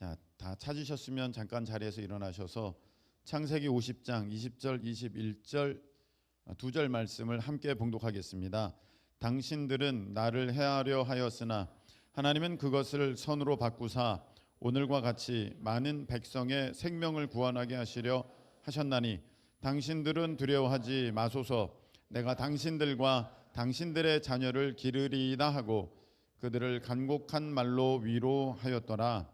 자, 다 찾으셨으면 잠깐 자리에서 일어나셔서 창세기 50장 20절 21절 두 절 말씀을 함께 봉독하겠습니다. 당신들은 나를 해하려 하였으나 하나님은 그것을 선으로 바꾸사 오늘과 같이 많은 백성의 생명을 구원하게 하시려 하셨나니 당신들은 두려워하지 마소서. 내가 당신들과 당신들의 자녀를 기르리이다 하고 그들을 간곡한 말로 위로하였더라.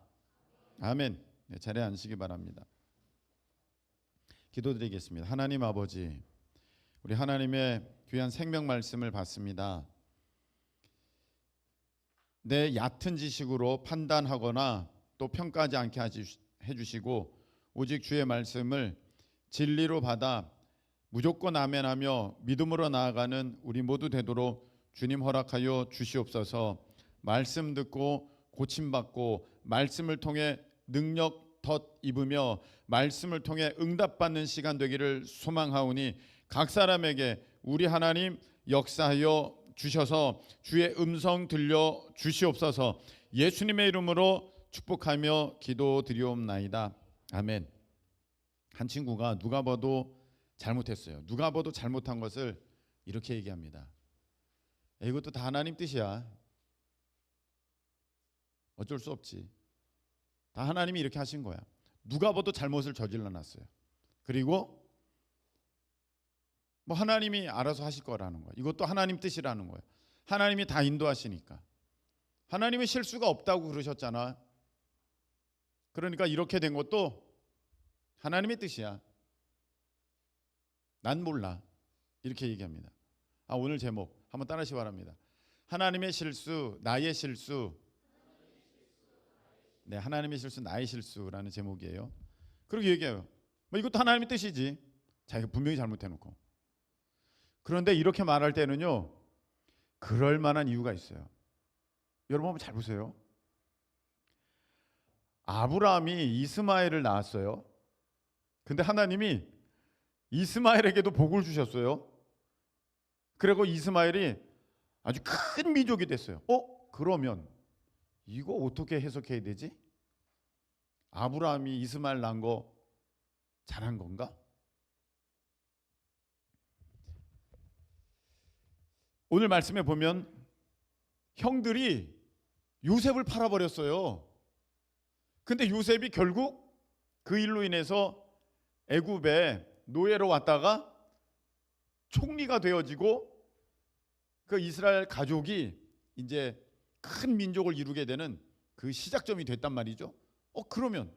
아멘. 네, 자리에 앉으시기 바랍니다. 기도드리겠습니다. 하나님 아버지, 우리 하나님의 귀한 생명 말씀을 받습니다. 내 얕은 지식으로 판단하거나 또 평가하지 않게 해주시고 오직 주의 말씀을 진리로 받아 무조건 아멘하며 믿음으로 나아가는 우리 모두 되도록 주님 허락하여 주시옵소서. 말씀 듣고 고침받고 말씀을 통해 능력 덧 입으며 말씀을 통해 응답받는 시간 되기를 소망하오니 각 사람에게 우리 하나님 역사하여 주셔서 주의 음성 들려 주시옵소서. 예수님의 이름으로 축복하며 기도드리옵나이다. 아멘. 한 친구가 누가 봐도 잘못했어요. 누가 봐도 잘못한 것을 이렇게 얘기합니다. 이것도 다 하나님 뜻이야. 어쩔 수 없지. 다 하나님이 이렇게 하신 거야. 누가 봐도 잘못을 저질러 놨어요. 그리고 뭐 하나님이 알아서 하실 거라는 거야. 이것도 하나님 뜻이라는 거야. 하나님이 다 인도하시니까. 하나님은 실수가 없다고 그러셨잖아. 그러니까 이렇게 된 것도 하나님의 뜻이야. 난 몰라. 이렇게 얘기합니다. 오늘 제목 한번 따라하시기 바랍니다. 하나님의 실수, 나의 실수. 네, 하나님의 실수, 나의 실수라는 제목이에요. 그렇게 얘기해요. 뭐 이것도 하나님의 뜻이지. 자기가 분명히 잘못해놓고. 그런데 이렇게 말할 때는요, 그럴 만한 이유가 있어요. 여러분 한번 잘 보세요. 아브라함이 이스마엘을 낳았어요. 근데 하나님이 이스마엘에게도 복을 주셨어요. 그리고 이스마엘이 아주 큰 민족이 됐어요. 그러면 이거 어떻게 해석해야 되지? 아브라함이 이스마엘 낳은 거 잘한 건가? 오늘 말씀에 보면 형들이 요셉을 팔아버렸어요. 근데 요셉이 결국 그 일로 인해서 애굽에 노예로 왔다가 총리가 되어지고 그 이스라엘 가족이 이제 큰 민족을 이루게 되는 그 시작점이 됐단 말이죠. 그러면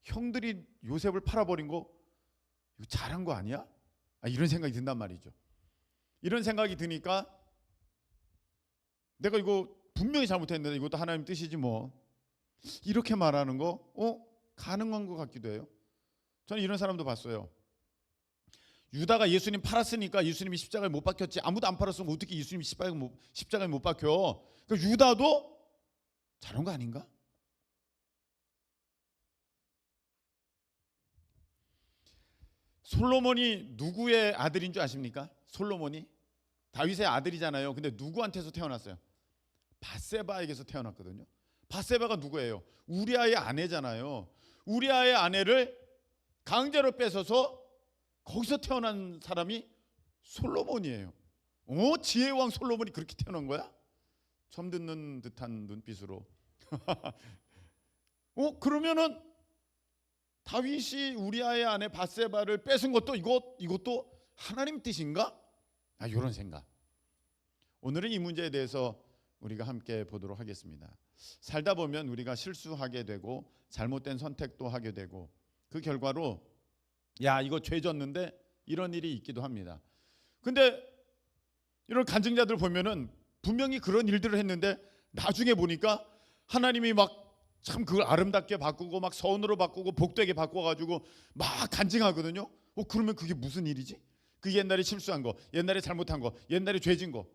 형들이 요셉을 팔아버린 거 이거 잘한 거 아니야? 이런 생각이 든단 말이죠. 이런 생각이 드니까 내가 이거 분명히 잘못했는데 이것도 하나님 뜻이지 뭐. 이렇게 말하는 거 가능한 것 같기도 해요. 저는 이런 사람도 봤어요. 유다가 예수님 팔았으니까 예수님이 십자가에 못 박혔지. 아무도 안 팔았으면 어떻게 예수님이 십자가에 못 박혀. 그러니까 유다도 잘한 거 아닌가? 솔로몬이 누구의 아들인 줄 아십니까? 솔로몬이 다윗의 아들이잖아요. 근데 누구한테서 태어났어요? 밧세바에게서 태어났거든요. 밧세바가 누구예요? 우리아의 아내잖아요. 우리아의 아내를 강제로 뺏어서 거기서 태어난 사람이 솔로몬이에요. 지혜왕 솔로몬이 그렇게 태어난 거야? 처음 듣는 듯한 눈빛으로. 그러면은 다윗이 우리아의 아내 밧세바를 뺏은 것도 이것도 하나님 뜻인가? 이런 생각. 오늘은 이 문제에 대해서 우리가 함께 보도록 하겠습니다. 살다 보면 우리가 실수하게 되고 잘못된 선택도 하게 되고 그 결과로 이거 죄 졌는데 이런 일이 있기도 합니다. 근데 이런 간증자들 보면은 분명히 그런 일들을 했는데 나중에 보니까 하나님이 막 참 그걸 아름답게 바꾸고 막 선으로 바꾸고 복되게 바꿔가지고 막 간증하거든요. 그러면 그게 무슨 일이지? 그 옛날에 실수한 거, 옛날에 잘못한 거, 옛날에 죄진 거,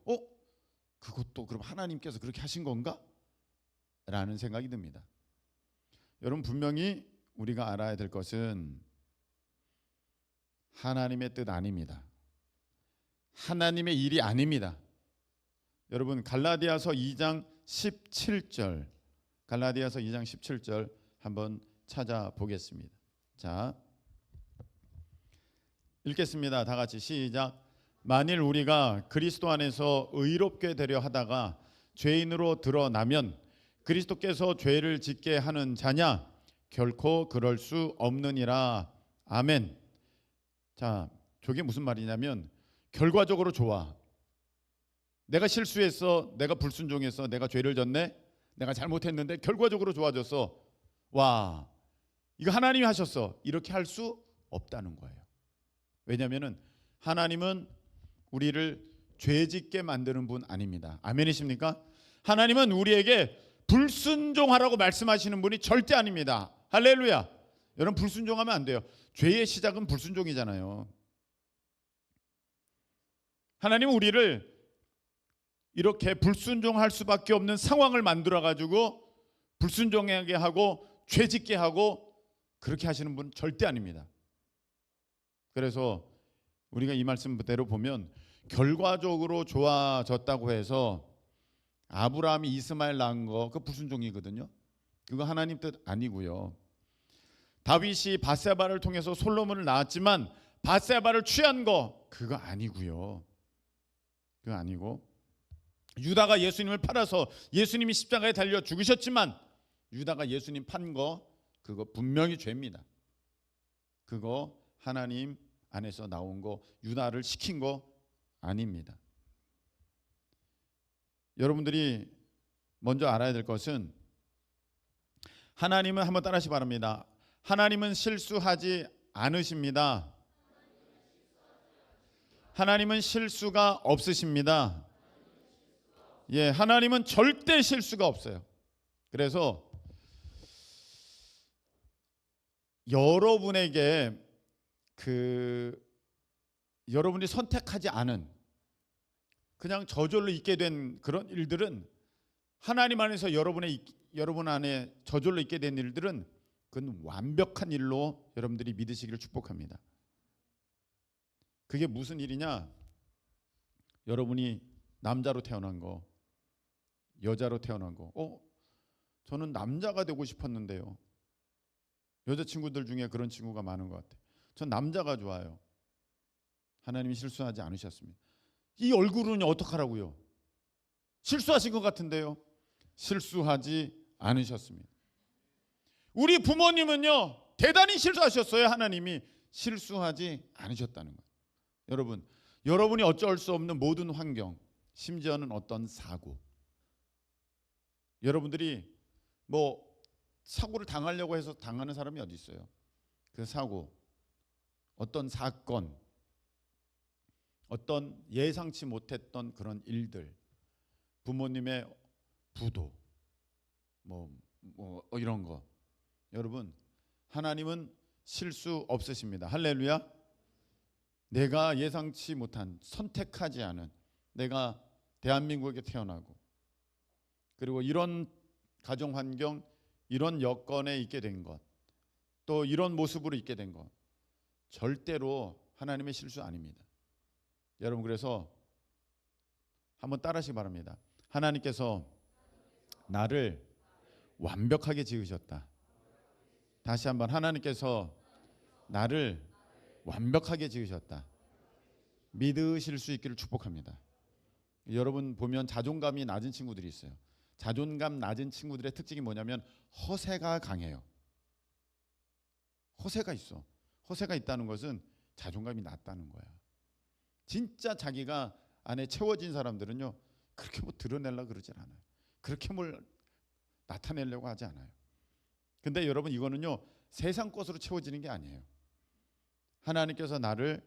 그것도 그럼 하나님께서 그렇게 하신 건가? 라는 생각이 듭니다. 여러분 분명히 우리가 알아야 될 것은 하나님의 뜻 아닙니다. 하나님의 일이 아닙니다. 여러분 갈라디아서 2장 17절 한번 찾아보겠습니다. 자, 읽겠습니다. 다 같이 시작. 만일 우리가 그리스도 안에서 의롭게 되려 하다가 죄인으로 드러나면 그리스도께서 죄를 짓게 하는 자냐? 결코 그럴 수 없느니라. 아멘. 자, 저게 무슨 말이냐면 결과적으로 좋아. 내가 실수했어, 내가 불순종했어, 내가 죄를 졌네, 내가 잘못했는데 결과적으로 좋아졌어. 와, 이거 하나님이 하셨어. 이렇게 할 수 없다는 거예요. 왜냐하면 하나님은 우리를 죄짓게 만드는 분 아닙니다. 아멘이십니까? 하나님은 우리에게 불순종하라고 말씀하시는 분이 절대 아닙니다. 할렐루야. 여러분, 불순종하면 안 돼요. 죄의 시작은 불순종이잖아요. 하나님은 우리를 이렇게 불순종할 수밖에 없는 상황을 만들어 가지고 불순종하게 하고 죄짓게 하고 그렇게 하시는 분 절대 아닙니다. 그래서 우리가 이 말씀대로 보면 결과적으로 좋아졌다고 해서 아브라함이 이스마엘 낳은 거 그 불순종이거든요. 그거 하나님 뜻 아니고요. 다윗이 밧세바를 통해서 솔로몬을 낳았지만 밧세바를 취한 거 그거 아니고요. 그거 아니고 유다가 예수님을 팔아서 예수님이 십자가에 달려 죽으셨지만 유다가 예수님 판 거 그거 분명히 죄입니다. 그거 하나님 안에서 나온 거, 유다를 시킨 거 아닙니다. 여러분들이 먼저 알아야 될 것은 하나님은, 한번 따라하시기 바랍니다. 하나님은 실수하지 않으십니다. 하나님은 실수가 없으십니다. 예, 하나님은 절대 실수가 없어요. 그래서 여러분에게 여러분이 선택하지 않은 그냥 저절로 있게 된 그런 일들은 하나님 안에서 여러분 안에 저절로 있게 된 일들은 그건 완벽한 일로 여러분들이 믿으시기를 축복합니다. 그게 무슨 일이냐? 여러분이 남자로 태어난 거, 여자로 태어난 거. 저는 남자가 되고 싶었는데요. 여자친구들 중에 그런 친구가 많은 것 같아요. 전 남자가 좋아요. 하나님이 실수하지 않으셨습니다. 이 얼굴은 어떡하라고요? 실수하신 것 같은데요. 실수하지 않으셨습니다. 우리 부모님은요, 대단히 실수하셨어요. 하나님이 실수하지 않으셨다는 거예요. 여러분, 여러분이 어쩔 수 없는 모든 환경, 심지어는 어떤 사고, 여러분들이 사고를 당하려고 해서 당하는 사람이 어디 있어요? 그 사고, 어떤 사건, 어떤 예상치 못했던 그런 일들, 부모님의 부도, 이런 거. 여러분, 하나님은 실수 없으십니다. 할렐루야. 내가 예상치 못한, 선택하지 않은, 내가 대한민국에 태어나고 그리고 이런 가정 환경, 이런 여건에 있게 된 것, 또 이런 모습으로 있게 된 것, 절대로 하나님의 실수 아닙니다. 여러분, 그래서 한번 따라하시기 바랍니다. 하나님께서 나를 완벽하게 지으셨다. 다시 한번, 하나님께서 나를 완벽하게 지으셨다. 믿으실 수 있기를 축복합니다. 여러분 보면 자존감이 낮은 친구들이 있어요. 자존감 낮은 친구들의 특징이 뭐냐면 허세가 강해요. 허세가 있어. 허세가 있다는 것은 자존감이 낮다는 거야. 진짜 자기가 안에 채워진 사람들은요, 그렇게 드러내려고 그러질 않아요. 그렇게 뭘 나타내려고 하지 않아요. 근데 여러분, 이거는요, 세상 것으로 채워지는 게 아니에요. 하나님께서 나를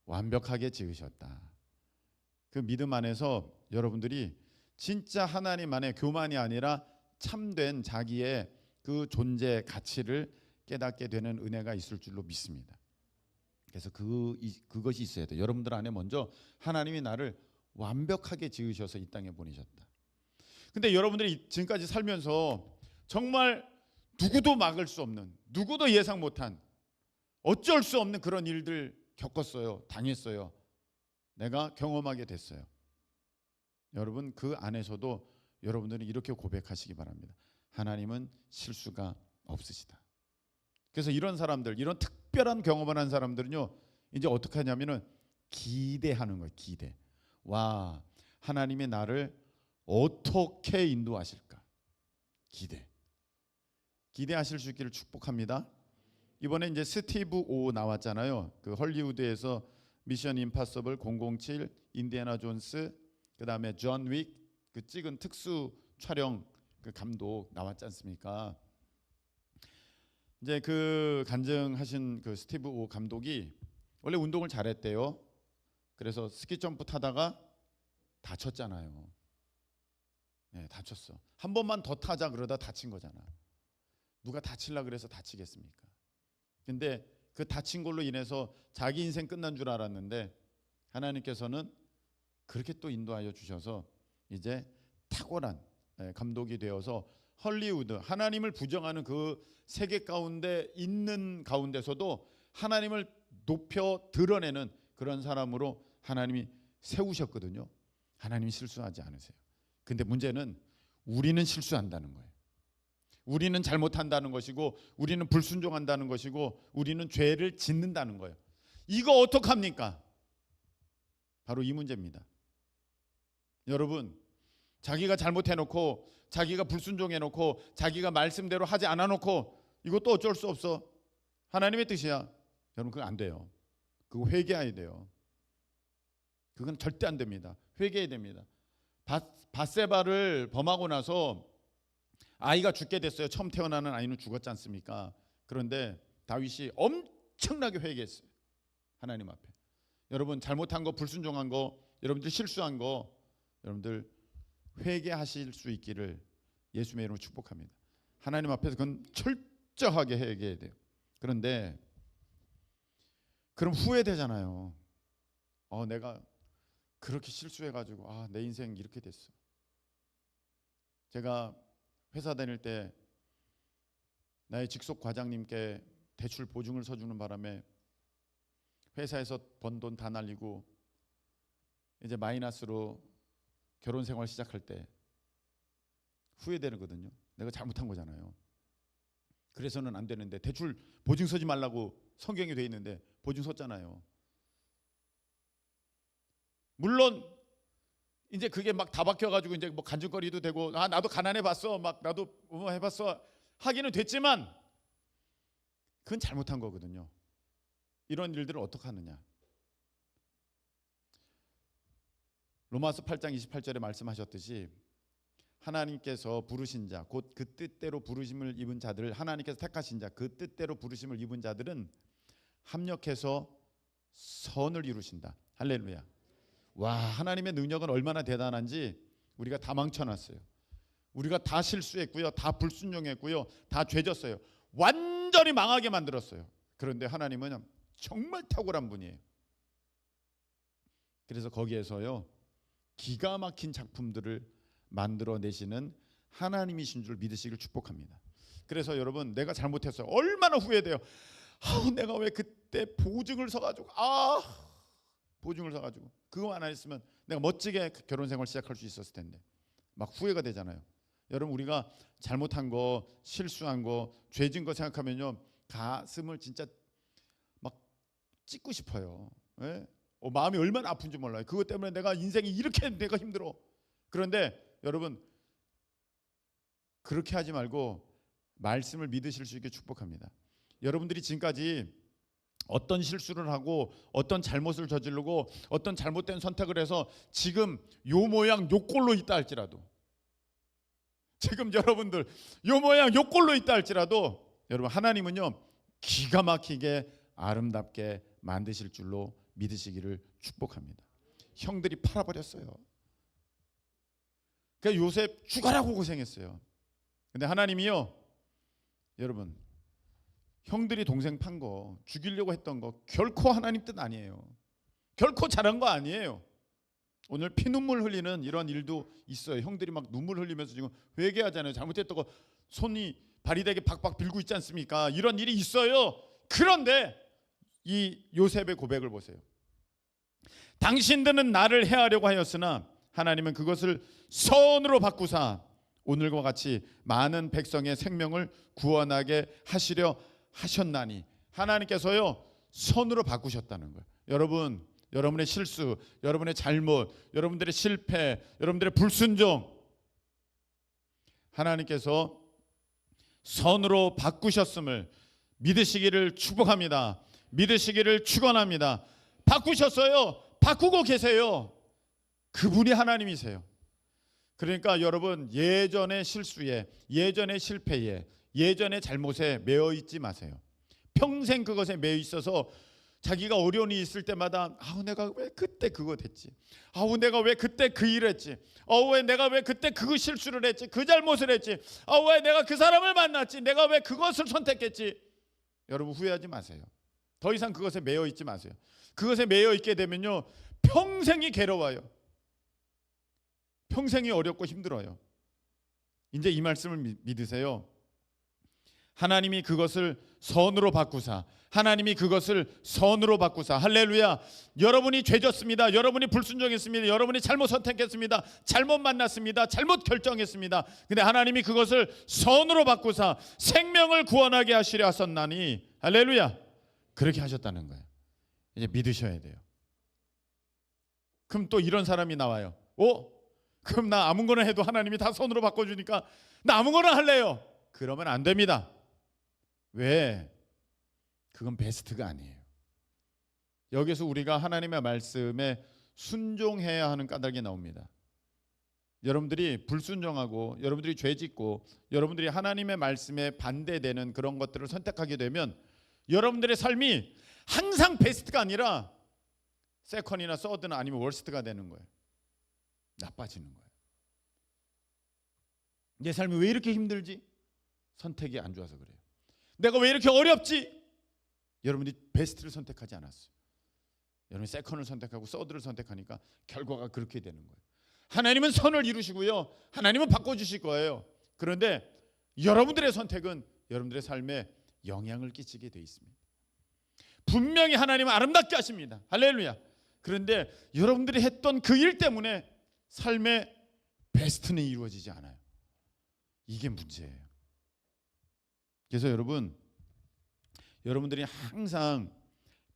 완벽하게 지으셨다. 그 믿음 안에서 여러분들이 진짜 하나님 안에 교만이 아니라 참된 자기의 그 존재 가치를 깨닫게 되는 은혜가 있을 줄로 믿습니다. 그래서 그것이 있어야 돼요. 여러분들 안에 먼저 하나님이 나를 완벽하게 지으셔서 이 땅에 보내셨다. 근데 여러분들이 지금까지 살면서 정말 누구도 막을 수 없는, 누구도 예상 못한, 어쩔 수 없는 그런 일들 겪었어요. 당했어요. 내가 경험하게 됐어요. 여러분, 그 안에서도 여러분들은 이렇게 고백하시기 바랍니다. 하나님은 실수가 없으시다. 그래서 이런 사람들, 이런 특별한 경험을 한 사람들은요, 이제 어떻게 하냐면은 기대하는 거예요. 기대. 와, 하나님이 나를 어떻게 인도하실까? 기대하실 수 있기를 축복합니다. 이번에 이제 스티브 오 나왔잖아요. 그 헐리우드에서 미션 임파서블 007, 인디애나 존스, 그다음에 존 윅 그 찍은 특수 촬영 그 감독 나왔지 않습니까? 이제 그 간증하신 그 스티브 오 감독이 원래 운동을 잘했대요. 그래서 스키 점프 타다가 다쳤잖아요. 네, 다쳤어. 한 번만 더 타자 그러다 다친 거잖아. 누가 다치려 그래서 다치겠습니까? 근데 그 다친 걸로 인해서 자기 인생 끝난 줄 알았는데 하나님께서는 그렇게 또 인도하여 주셔서 이제 탁월한 감독이 되어서 헐리우드, 하나님을 부정하는 그 세계 가운데 있는 가운데서도 하나님을 높여 드러내는 그런 사람으로 하나님이 세우셨거든요. 하나님이 실수하지 않으세요. 근데 문제는 우리는 실수한다는 거예요. 우리는 잘못한다는 것이고, 우리는 불순종한다는 것이고, 우리는 죄를 짓는다는 거예요. 이거 어떡합니까? 바로 이 문제입니다. 여러분, 자기가 잘못해놓고, 자기가 불순종해놓고, 자기가 말씀대로 하지 않아놓고, 이것도 어쩔 수 없어. 하나님의 뜻이야. 여러분, 그거 안 돼요. 그거 회개해야 돼요. 그건 절대 안 됩니다. 회개해야 됩니다. 밧세바를 범하고 나서 아이가 죽게 됐어요. 처음 태어나는 아이는 죽었지 않습니까? 그런데 다윗이 엄청나게 회개했어요. 하나님 앞에. 여러분, 잘못한 거, 불순종한 거, 여러분들 실수한 거, 여러분들 회개하실 수 있기를 예수님의 이름으로 축복합니다. 하나님 앞에서 그건 철저하게 회개해야 돼요. 그런데 그럼 후회되잖아요. 내가 그렇게 실수해가지고 내 인생 이렇게 됐어. 제가 회사 다닐 때 나의 직속 과장님께 대출 보증을 서주는 바람에 회사에서 번 돈 다 날리고 이제 마이너스로 결혼 생활 시작할 때 후회되거든요. 내가 잘못한 거잖아요. 그래서는 안 되는데, 대출 보증 서지 말라고 성경에 돼 있는데 보증 섰잖아요. 물론 이제 그게 막 다 박혀가지고 이제 뭐 간증거리도 되고, 나도 가난해 봤어, 막 나도 해봤어 하기는 됐지만 그건 잘못한 거거든요. 이런 일들을 어떻게 하느냐? 로마서 8장 28절에 말씀하셨듯이 하나님께서 부르신 자, 곧 그 뜻대로 부르심을 입은 자들, 하나님께서 택하신 자, 그 뜻대로 부르심을 입은 자들은 합력해서 선을 이루신다. 할렐루야. 와, 하나님의 능력은 얼마나 대단한지 우리가 다 망쳐놨어요. 우리가 다 실수했고요, 다 불순종했고요, 다 죄졌어요. 완전히 망하게 만들었어요. 그런데 하나님은 정말 탁월한 분이에요. 그래서 거기에서요, 기가 막힌 작품들을 만들어내시는 하나님이신 줄 믿으시길 축복합니다. 그래서 여러분, 내가 잘못했어요. 얼마나 후회돼요. 내가 왜 그때 보증을 서가지고 그거만 안 했으면 내가 멋지게 결혼 생활 시작할 수 있었을 텐데. 막 후회가 되잖아요. 여러분, 우리가 잘못한 거, 실수한 거, 죄진 거 생각하면요, 가슴을 진짜 막 찢고 싶어요. 예? 마음이 얼마나 아픈지 몰라요. 그것 때문에 내가 인생이 이렇게 내가 힘들어. 그런데 여러분, 그렇게 하지 말고 말씀을 믿으실 수 있게 축복합니다. 여러분들이 지금까지 어떤 실수를 하고 어떤 잘못을 저지르고 어떤 잘못된 선택을 해서 지금 요 모양 요 꼴로 있다 할지라도, 지금 여러분들 요 모양 요 꼴로 있다 할지라도, 여러분, 하나님은요 기가 막히게 아름답게 만드실 줄로 믿으시기를 축복합니다. 형들이 팔아버렸어요. 그러니까 요셉 죽어라고 고생했어요. 근데 하나님이요, 여러분, 형들이 동생 판 거, 죽이려고 했던 거 결코 하나님 뜻 아니에요. 결코 잘한 거 아니에요. 오늘 피눈물 흘리는 이런 일도 있어요. 형들이 막 눈물 흘리면서 지금 회개하잖아요. 잘못했던 거 손이 발이 되게 박박 빌고 있지 않습니까? 이런 일이 있어요. 그런데 이 요셉의 고백을 보세요. 당신들은 나를 해하려고 하였으나 하나님은 그것을 선으로 바꾸사 오늘과 같이 많은 백성의 생명을 구원하게 하시려 하셨나니. 하나님께서요 선으로 바꾸셨다는 거예요. 여러분, 여러분의 실수, 여러분의 잘못, 여러분들의 실패, 여러분들의 불순종, 하나님께서 선으로 바꾸셨음을 믿으시기를 축복합니다. 믿으시기를 축원합니다. 바꾸셨어요. 바꾸고 계세요. 그분이 하나님이세요. 그러니까 여러분, 예전의 실수에, 예전의 실패에, 예전의 잘못에 매여 있지 마세요. 평생 그것에 매여 있어서 자기가 어려운 일이 있을 때마다 내가 왜 그때 그거 됐지, 내가 왜 그때 그 일을 했지, 왜 내가 왜 그때 그 실수를 했지, 그 잘못을 했지, 왜 내가 그 사람을 만났지, 내가 왜 그것을 선택했지. 여러분, 후회하지 마세요. 더 이상 그것에 매여 있지 마세요. 그것에 매여 있게 되면요 평생이 괴로워요. 평생이 어렵고 힘들어요. 이제 이 말씀을 믿으세요. 하나님이 그것을 선으로 바꾸사, 하나님이 그것을 선으로 바꾸사. 할렐루야. 여러분이 죄졌습니다. 여러분이 불순종했습니다. 여러분이 잘못 선택했습니다. 잘못 만났습니다. 잘못 결정했습니다. 근데 하나님이 그것을 선으로 바꾸사 생명을 구원하게 하시려 하셨나니. 할렐루야. 그렇게 하셨다는 거예요. 이제 믿으셔야 돼요. 그럼 또 이런 사람이 나와요. 그럼 나 아무거나 해도 하나님이 다 선으로 바꿔주니까 나 아무거나 할래요. 그러면 안 됩니다. 왜? 그건 베스트가 아니에요. 여기서 우리가 하나님의 말씀에 순종해야 하는 까닭이 나옵니다. 여러분들이 불순종하고 여러분들이 죄짓고 여러분들이 하나님의 말씀에 반대되는 그런 것들을 선택하게 되면 여러분들의 삶이 항상 베스트가 아니라 세컨이나 서드나 아니면 월스트가 되는 거예요. 나빠지는 거예요. 내 삶이 왜 이렇게 힘들지? 선택이 안 좋아서 그래요. 내가 왜 이렇게 어렵지? 여러분이 베스트를 선택하지 않았어요. 여러분이 세컨을 선택하고 서드를 선택하니까 결과가 그렇게 되는 거예요. 하나님은 선을 이루시고요, 하나님은 바꿔주실 거예요. 그런데 여러분들의 선택은 여러분들의 삶에 영향을 끼치게 돼 있습니다. 분명히 하나님은 아름답게 하십니다. 할렐루야. 그런데 여러분들이 했던 그 일 때문에 삶의 베스트는 이루어지지 않아요. 이게 문제예요. 그래서 여러분들이 항상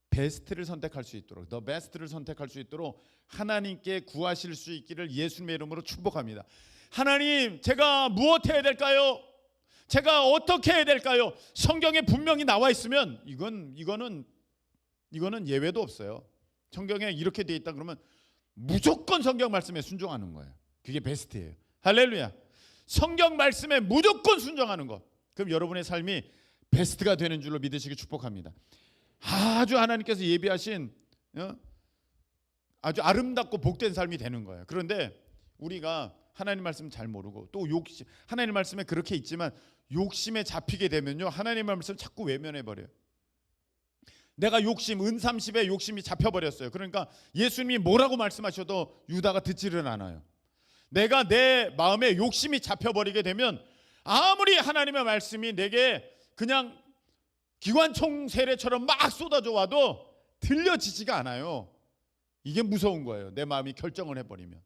베스트를 선택할 수 있도록, 더 베스트를 선택할 수 있도록 하나님께 구하실 수 있기를 예수님의 이름으로 축복합니다. 하나님, 제가 무엇 해야 될까요? 제가 어떻게 해야 될까요? 성경에 분명히 나와 있으면 이거는 예외도 없어요. 성경에 이렇게 돼 있다 그러면 무조건 성경 말씀에 순종하는 거예요. 그게 베스트예요. 할렐루야. 성경 말씀에 무조건 순종하는 것. 그럼 여러분의 삶이 베스트가 되는 줄로 믿으시기 축복합니다. 아주 하나님께서 예비하신 아주 아름답고 복된 삶이 되는 거예요. 그런데 우리가 하나님 말씀 잘 모르고 또 하나님 말씀에 그렇게 있지만 욕심에 잡히게 되면요, 하나님 말씀을 자꾸 외면해 버려요. 내가 은30에 욕심이 잡혀버렸어요. 그러니까 예수님이 뭐라고 말씀하셔도 유다가 듣지를 않아요. 내가 내 마음에 욕심이 잡혀버리게 되면 아무리 하나님의 말씀이 내게 그냥 기관총 세례처럼 막 쏟아져 와도 들려지지가 않아요. 이게 무서운 거예요. 내 마음이 결정을 해버리면.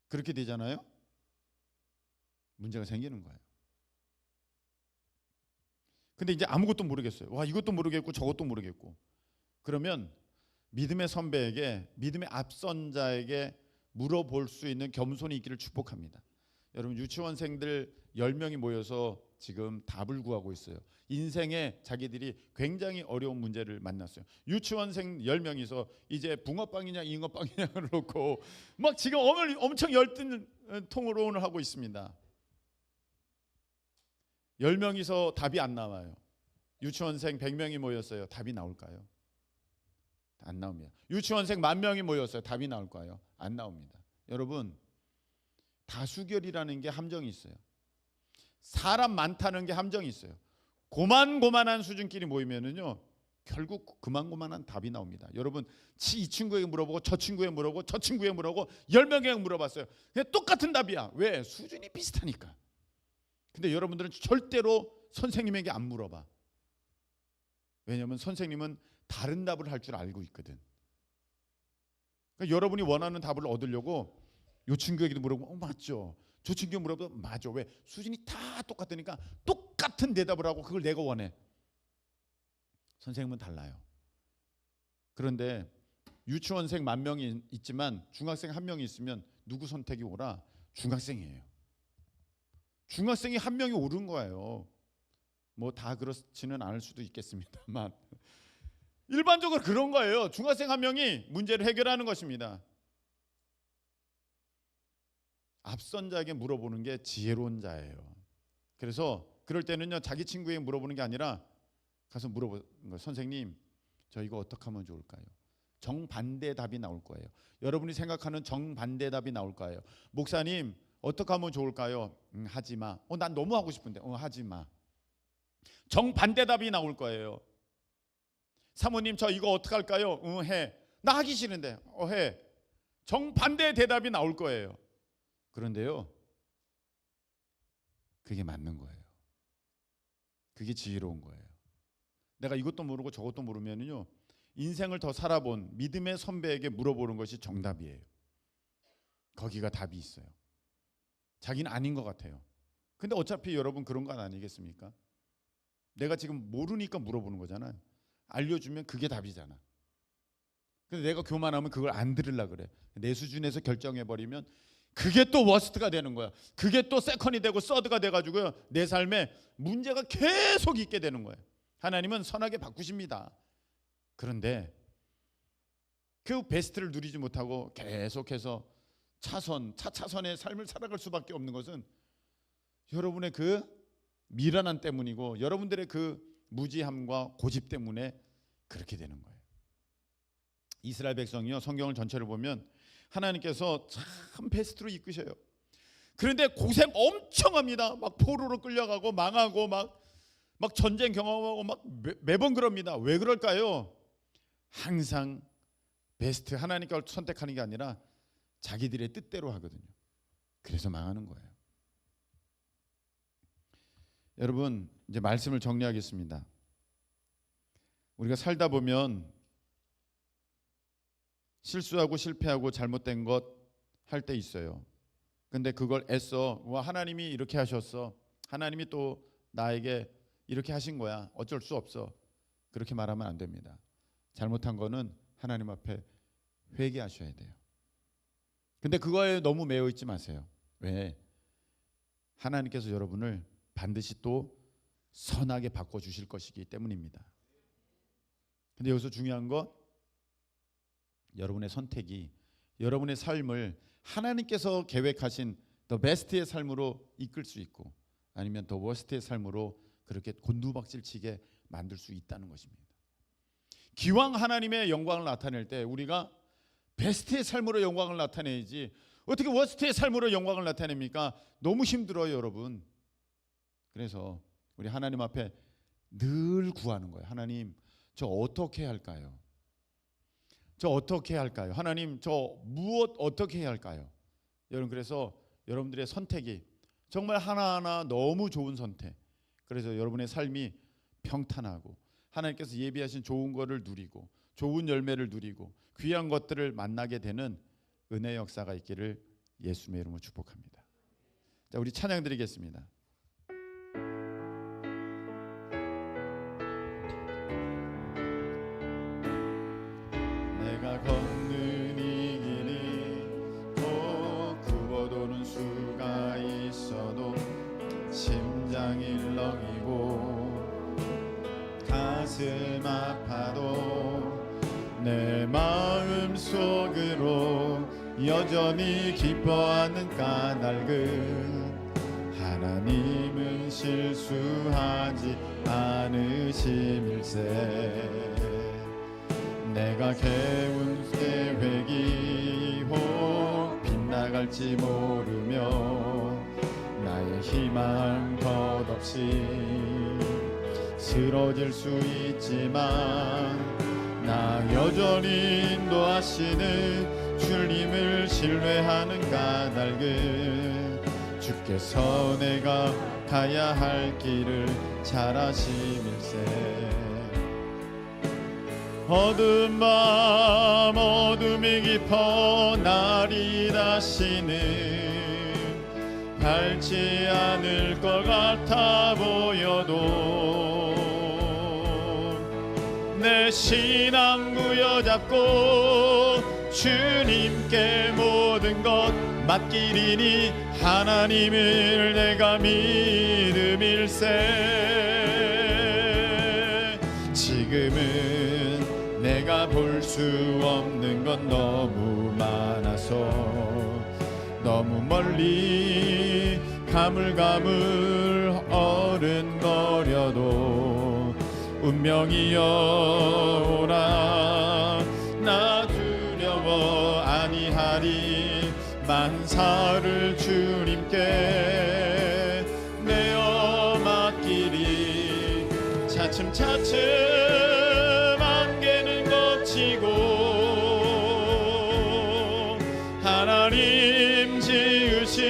그렇게 되잖아요. 문제가 생기는 거예요. 근데 이제 아무것도 모르겠어요. 이것도 모르겠고 저것도 모르겠고. 그러면 믿음의 선배에게, 믿음의 앞선자에게 물어볼 수 있는 겸손이 있기를 축복합니다. 여러분, 유치원생들 10명이 모여서 지금 답을 구하고 있어요. 인생에 자기들이 굉장히 어려운 문제를 만났어요. 유치원생 10명이서 이제 붕어빵이냐 잉어빵이냐를 놓고 막 지금 엄청 열띤 통으로는 하고 있습니다. 10명이서 답이 안 나와요. 유치원생 100명이 모였어요. 답이 나올까요? 안 나옵니다. 유치원생 10,000명이 모였어요. 답이 나올까요? 안 나옵니다. 여러분, 다수결이라는 게 함정이 있어요. 사람 많다는 게 함정이 있어요. 고만고만한 수준끼리 모이면은요, 결국 그만고만한 답이 나옵니다. 여러분, 이 친구에게 물어보고 저 친구에게 물어보고 저 친구에게 물어보고 10명에게 물어봤어요. 그냥 똑같은 답이야. 왜? 수준이 비슷하니까. 근데 여러분들은 절대로 선생님에게 안 물어봐. 왜냐하면 선생님은 다른 답을 할 줄 알고 있거든. 그러니까 여러분이 원하는 답을 얻으려고 요 친구에게도 물어보면 맞죠. 저 친구에 물어보면 맞아. 왜? 수준이 다 똑같으니까 똑같은 대답을 하고 그걸 내가 원해. 선생님은 달라요. 그런데 유치원생 10,000명이 있지만 중학생 1명이 있으면 누구 선택이 오라? 중학생이에요. 중학생이 1명이 오른 거예요. 뭐 다 그렇지는 않을 수도 있겠습니다만 일반적으로 그런 거예요. 중학생 1명이 문제를 해결하는 것입니다. 앞선 자에게 물어보는 게 지혜로운 자예요. 그래서 그럴 때는요, 자기 친구에게 물어보는 게 아니라 가서 물어보는 거예요. 선생님, 저 이거 어떻게 하면 좋을까요? 정반대 답이 나올 거예요. 여러분이 생각하는 정반대 답이 나올 거예요. 목사님, 어떻게 하면 좋을까요? 하지 마. 난 너무 하고 싶은데. 하지 마. 정반대 답이 나올 거예요. 사모님, 저 이거 어떻게 할까요? 해. 나 하기 싫은데. 해. 정반대 대답이 나올 거예요. 그런데요, 그게 맞는 거예요. 그게 지혜로운 거예요. 내가 이것도 모르고 저것도 모르면요, 인생을 더 살아본 믿음의 선배에게 물어보는 것이 정답이에요. 거기가 답이 있어요. 자기는 아닌 것 같아요. 근데 어차피 여러분 그런 건 아니겠습니까? 내가 지금 모르니까 물어보는 거잖아요. 알려주면 그게 답이잖아. 근데 내가 교만하면 그걸 안 들으려고 그래. 내 수준에서 결정해버리면 그게 또 워스트가 되는 거야. 그게 또 세컨이 되고 서드가 돼가지고요, 내 삶에 문제가 계속 있게 되는 거예요. 하나님은 선하게 바꾸십니다. 그런데 그 베스트를 누리지 못하고 계속해서 차차선의 삶을 살아갈 수밖에 없는 것은 여러분의 그 미련함 때문이고 여러분들의 그 무지함과 고집 때문에 그렇게 되는 거예요. 이스라엘 백성이요, 성경을 전체를 보면 하나님께서 참 베스트로 이끄셔요. 그런데 고생 엄청 합니다. 막 포로로 끌려가고 망하고 막 전쟁 경험하고 막 매번 그럽니다. 왜 그럴까요? 항상 베스트 하나님께 선택하는 게 아니라 자기들의 뜻대로 하거든요. 그래서 망하는 거예요. 여러분, 이제 말씀을 정리하겠습니다. 우리가 살다 보면 실수하고 실패하고 잘못된 것 할 때 있어요. 근데 그걸 애써 하나님이 이렇게 하셨어, 하나님이 또 나에게 이렇게 하신 거야, 어쩔 수 없어, 그렇게 말하면 안 됩니다. 잘못한 거는 하나님 앞에 회개하셔야 돼요. 근데 그거에 너무 매여 있지 마세요. 왜? 하나님께서 여러분을 반드시 또 선하게 바꿔주실 것이기 때문입니다. 근데 여기서 중요한 건 여러분의 선택이 여러분의 삶을 하나님께서 계획하신 더 베스트의 삶으로 이끌 수 있고 아니면 더 워스트의 삶으로 그렇게 곤두박질치게 만들 수 있다는 것입니다. 기왕 하나님의 영광을 나타낼 때 우리가 베스트의 삶으로 영광을 나타내야지 어떻게 워스트의 삶으로 영광을 나타냅니까? 너무 힘들어요, 여러분. 그래서 우리 하나님 앞에 늘 구하는 거예요. 하나님, 저 어떻게 할까요? 저 어떻게 할까요? 하나님, 저 무엇 어떻게 해야 할까요? 여러분, 그래서 여러분들의 선택이 정말 하나하나 너무 좋은 선택, 그래서 여러분의 삶이 평탄하고 하나님께서 예비하신 좋은 것을 누리고 좋은 열매를 누리고 귀한 것들을 만나게 되는 은혜의 역사가 있기를 예수님의 이름으로 축복합니다. 자, 우리 찬양 드리겠습니다. 내가 걷는 이 길이 꼭 굽어도는 수가 있어도 심장이 일렁이고 가슴 아파도 내 마음 속으로 여전히 기뻐하는 까닭은 하나님은 실수하지 않으심일세. 내가 개운 계획이 혹 빗나갈지 모르며 나의 희망 덧없이 쓰러질 수 있지만 나 여전히 인도하시는 주님을 신뢰하는 까닭은 주께서 내가 가야 할 길을 잘 아심일세. 어두운 밤 어둠이 깊어 날이 다시는 밝지 않을 것 같아 보여도 내 신앙 부여잡고 주님께 모든 것 맡기리니 하나님을 내가 믿음일세. 지금은 내가 볼 수 없는 건 너무 많아서 너무 멀리 가물가물 어른거려도 운명이여 오라 나 두려워 아니하리 만사를 주님께 내어 맡기리. 차츰차츰 안개는 걷히고 하나님 지으신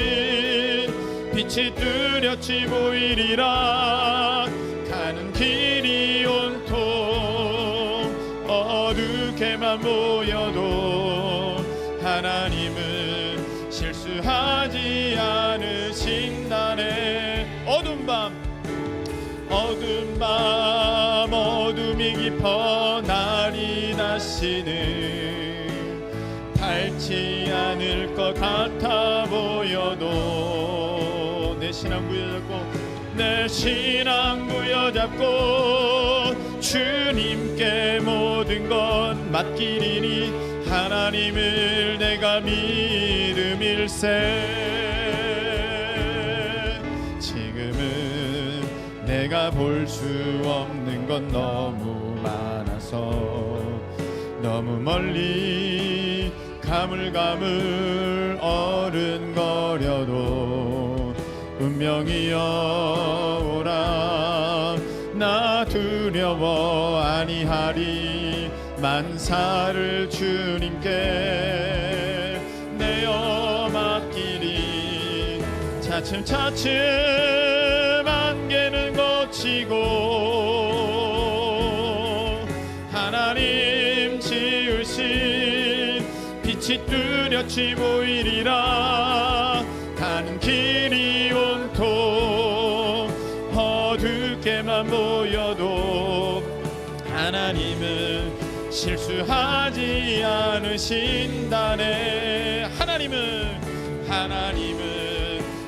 빛이 뚜렷이 보이리라. 가는 길이 온통 어둡게만 보여도 하나님은 실수하지 않으신다네. 어두운 밤 어둠이 깊어 날이 다시는 밝지 않을 것 같아 보여도 내 신앙 부여잡고 주님께 모든 것 맡기리니 하나님을 내가 믿음일세. 지금은 내가 볼 수 없는 건 너무 많아서 너무 멀리 가물가물 어른거려도 운명이여 오라 나 두려워 아니하리 만사를 주님께 내어 맡기리. 차츰차츰 안개는 걷히고 하나님 지으신 빛이 뚜렷이 보이리라. 가는 길이 온통 어둡게만 보여도 하나님은 실수하지 않으신다네. 하나님은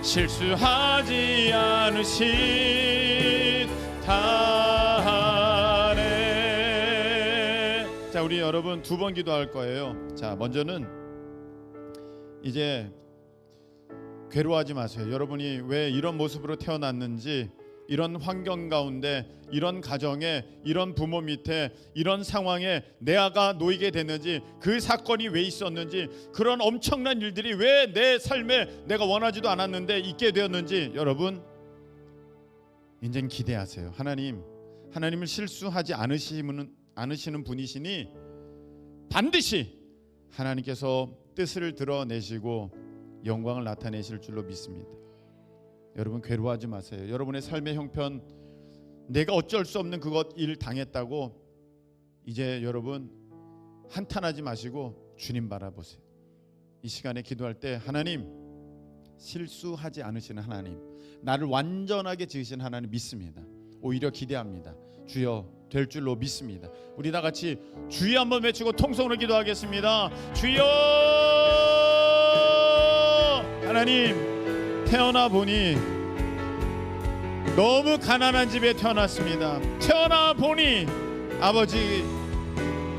실수하지 않으신다네. 자, 우리 여러분 두 번 기도할 거예요. 자, 먼저는 이제 괴로워하지 마세요. 여러분이 왜 이런 모습으로 태어났는지, 이런 환경 가운데, 이런 가정에, 이런 부모 밑에, 이런 상황에 내 아가 놓이게 됐는지, 그 사건이 왜 있었는지, 그런 엄청난 일들이 왜 내 삶에 내가 원하지도 않았는데 있게 되었는지, 여러분 이제는 기대하세요. 하나님을 실수하지 않으시는 분이시니 반드시 하나님께서 뜻을 드러내시고 영광을 나타내실 줄로 믿습니다. 여러분 괴로워하지 마세요. 여러분의 삶의 형편, 내가 어쩔 수 없는 그것 일 당했다고 이제 여러분 한탄하지 마시고 주님 바라보세요. 이 시간에 기도할 때 하나님, 실수하지 않으시는 하나님, 나를 완전하게 지으신 하나님 믿습니다. 오히려 기대합니다. 주여 될 줄로 믿습니다. 우리 다 같이 주여 한번 외치고 통성으로 기도하겠습니다. 주여! 하나님, 태어나 보니 너무 가난한 집에 태어났습니다. 태어나 보니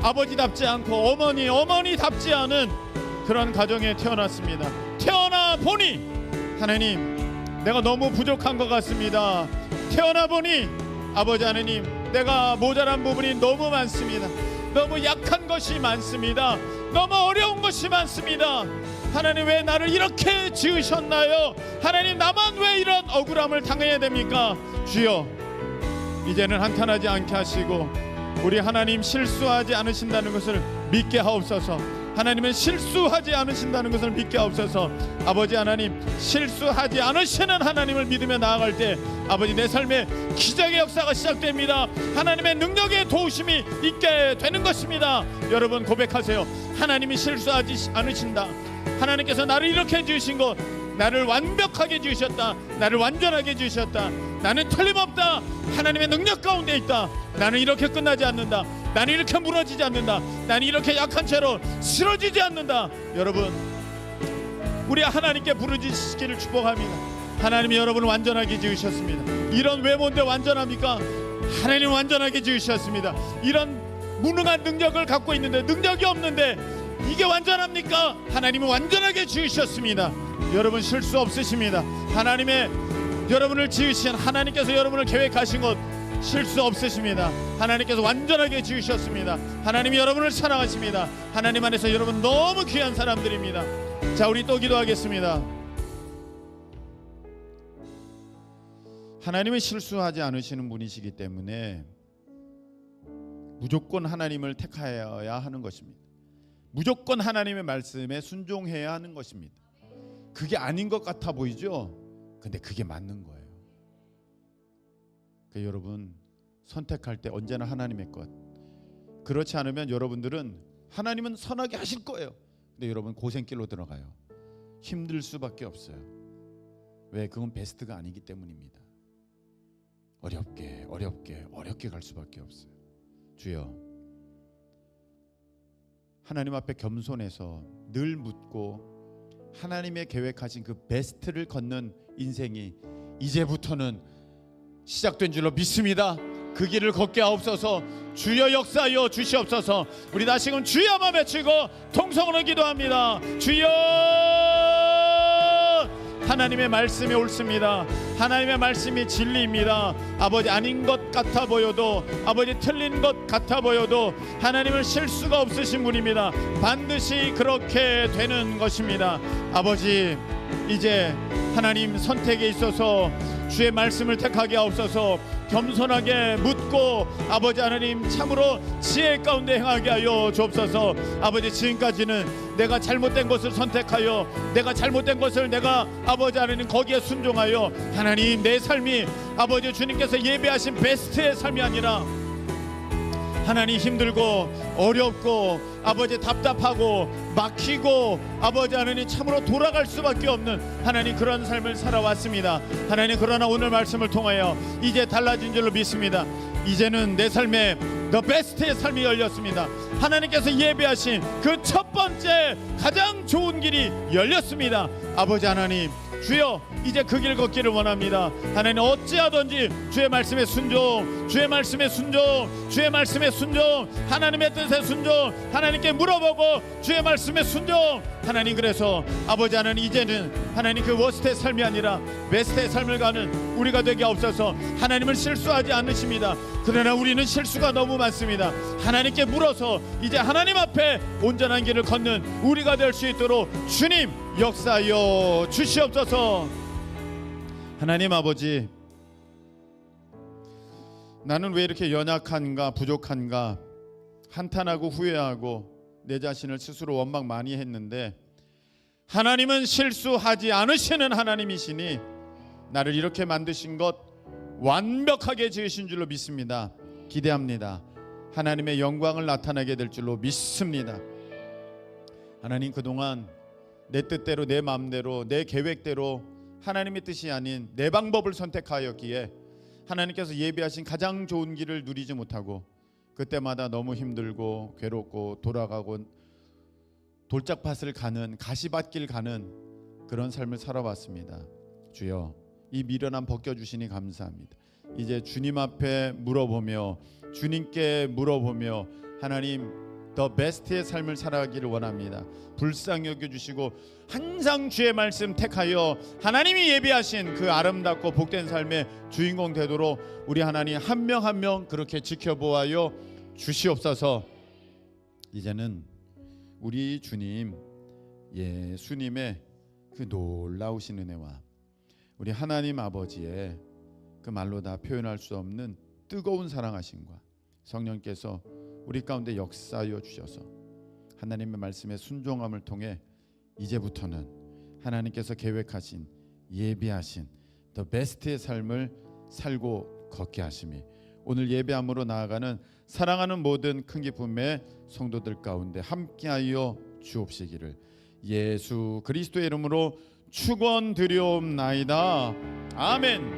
아버지답지 않고 어머니답지 않은 그런 가정에 태어났습니다. 태어나 보니 하나님, 내가 너무 부족한 것 같습니다. 태어나 보니 아버지 하나님, 내가 모자란 부분이 너무 많습니다. 너무 약한 것이 많습니다. 너무 어려운 것이 많습니다. 하나님, 왜 나를 이렇게 지으셨나요? 하나님, 나만 왜 이런 억울함을 당해야 됩니까? 주여, 이제는 한탄하지 않게 하시고 우리 하나님 실수하지 않으신다는 것을 믿게 하옵소서. 하나님은 실수하지 않으신다는 것을 믿게 하옵소서. 아버지 하나님, 실수하지 않으시는 하나님을 믿으며 나아갈 때 아버지 내 삶에 기적의 역사가 시작됩니다. 하나님의 능력의 도우심이 있게 되는 것입니다. 여러분 고백하세요. 하나님이 실수하지 않으신다. 하나님께서 나를 이렇게 지으신 것, 나를 완벽하게 지으셨다. 나를 완전하게 지으셨다. 나는 틀림없다. 하나님의 능력 가운데 있다. 나는 이렇게 끝나지 않는다. 나는 이렇게 무너지지 않는다. 나는 이렇게 약한 채로 쓰러지지 않는다. 여러분 우리 하나님께 부르짖기를 축복합니다. 하나님이 여러분을 완전하게 지으셨습니다. 이런 외모인데 완전합니까? 하나님 완전하게 지으셨습니다. 이런 무능한 능력을 갖고 있는데, 능력이 없는데 이게 완전합니까? 하나님은 완전하게 지으셨습니다. 여러분 실수 없으십니다. 하나님의 여러분을 지으신 하나님께서 여러분을 계획하신 것 실수 없으십니다. 하나님께서 완전하게 지으셨습니다. 하나님이 여러분을 사랑하십니다. 하나님 안에서 여러분 너무 귀한 사람들입니다. 자, 우리 또 기도하겠습니다. 하나님은 실수하지 않으시는 분이시기 때문에 무조건 하나님을 택하여야 하는 것입니다. 무조건 하나님의 말씀에 순종해야 하는 것입니다. 그게 아닌 것 같아 보이죠? 근데 그게 맞는 거예요. 그러니까 여러분 선택할 때 언제나 하나님의 것. 그렇지 않으면 여러분들은 하나님은 선하게 하실 거예요. 근데 여러분 고생길로 들어가요. 힘들 수밖에 없어요. 왜? 그건 베스트가 아니기 때문입니다. 어렵게 갈 수밖에 없어요. 주여, 하나님 앞에 겸손해서 늘 묻고 하나님의 계획하신 그 베스트를 걷는 인생이 이제부터는 시작된 줄로 믿습니다. 그 길을 걷게 하옵소서. 주여 역사하여 주시옵소서. 우리 다시금 주여만 외치고 통성으로 기도합니다. 주여, 하나님의 말씀이 옳습니다. 하나님의 말씀이 진리입니다. 아버지 아닌 것 같아 보여도, 아버지 틀린 것 같아 보여도 하나님은 실수가 없으신 분입니다. 반드시 그렇게 되는 것입니다. 아버지 이제 하나님 선택에 있어서 주의 말씀을 택하게 하옵소서. 겸손하게 묻고 아버지 하나님 참으로 지혜 가운데 행하게 하여 주옵소서. 아버지 지금까지는 내가 잘못된 것을 선택하여, 내가 잘못된 것을 내가 아버지 하나님 거기에 순종하여 하나님 내 삶이 아버지 주님께서 예배하신 베스트의 삶이 아니라 하나님 힘들고 어렵고 아버지 답답하고 막히고 아버지 하나님 참으로 돌아갈 수밖에 없는 하나님 그런 삶을 살아왔습니다. 하나님 그러나 오늘 말씀을 통하여 이제 달라진 줄로 믿습니다. 이제는 내 삶에 더 베스트의 삶이 열렸습니다. 하나님께서 예배하신 그 첫 번째 가장 좋은 길이 열렸습니다. 아버지 하나님 주여 이제 그 길 걷기를 원합니다. 하나님 어찌하든지 주의 말씀에 순종, 주의 말씀에 순종, 주의 말씀에 순종, 하나님의 뜻에 순종, 하나님께 물어보고 주의 말씀에 순종. 하나님 그래서 아버지 하나님 이제는 하나님 그 워스트의 삶이 아니라 베스트의 삶을 가는 우리가 되게 하옵소서. 하나님은 실수하지 않으십니다. 그러나 우리는 실수가 너무 많습니다. 하나님께 물어서 이제 하나님 앞에 온전한 길을 걷는 우리가 될 수 있도록 주님 역사하여 주시옵소서. 하나님 아버지, 나는 왜 이렇게 연약한가 부족한가 한탄하고 후회하고 내 자신을 스스로 원망 많이 했는데 하나님은 실수하지 않으시는 하나님이시니 나를 이렇게 만드신 것 완벽하게 지으신 줄로 믿습니다. 기대합니다. 하나님의 영광을 나타내게 될 줄로 믿습니다. 하나님 그동안 내 뜻대로 내 마음대로 내 계획대로 하나님의 뜻이 아닌 내 방법을 선택하였기에 하나님께서 예비하신 가장 좋은 길을 누리지 못하고 그때마다 너무 힘들고 괴롭고 돌아가고 돌짝밭을 가는 가시밭길 가는 그런 삶을 살아왔습니다. 주여 이 미련함 벗겨주시니 감사합니다. 이제 주님 앞에 물어보며 주님께 물어보며 하나님 더 베스트의 삶을 살아가기를 원합니다. 불쌍히 여겨주시고 항상 주의 말씀 택하여 하나님이 예비하신 그 아름답고 복된 삶의 주인공 되도록 우리 하나님 한 명 한 명 그렇게 지켜보아요 주시옵소서. 이제는 우리 주님 예수님의 그 놀라우신 은혜와 우리 하나님 아버지의 그 말로 다 표현할 수 없는 뜨거운 사랑하심과 성령께서 우리 가운데 역사하여 주셔서 하나님의 말씀에 순종함을 통해 이제부터는 하나님께서 계획하신 예비하신 더 베스트의 삶을 살고 걷게 하심이 오늘 예배함으로 나아가는 사랑하는 모든 큰 기쁨의 성도들 가운데 함께하여 주옵시기를 예수 그리스도의 이름으로 축원드리옵나이다. 아멘.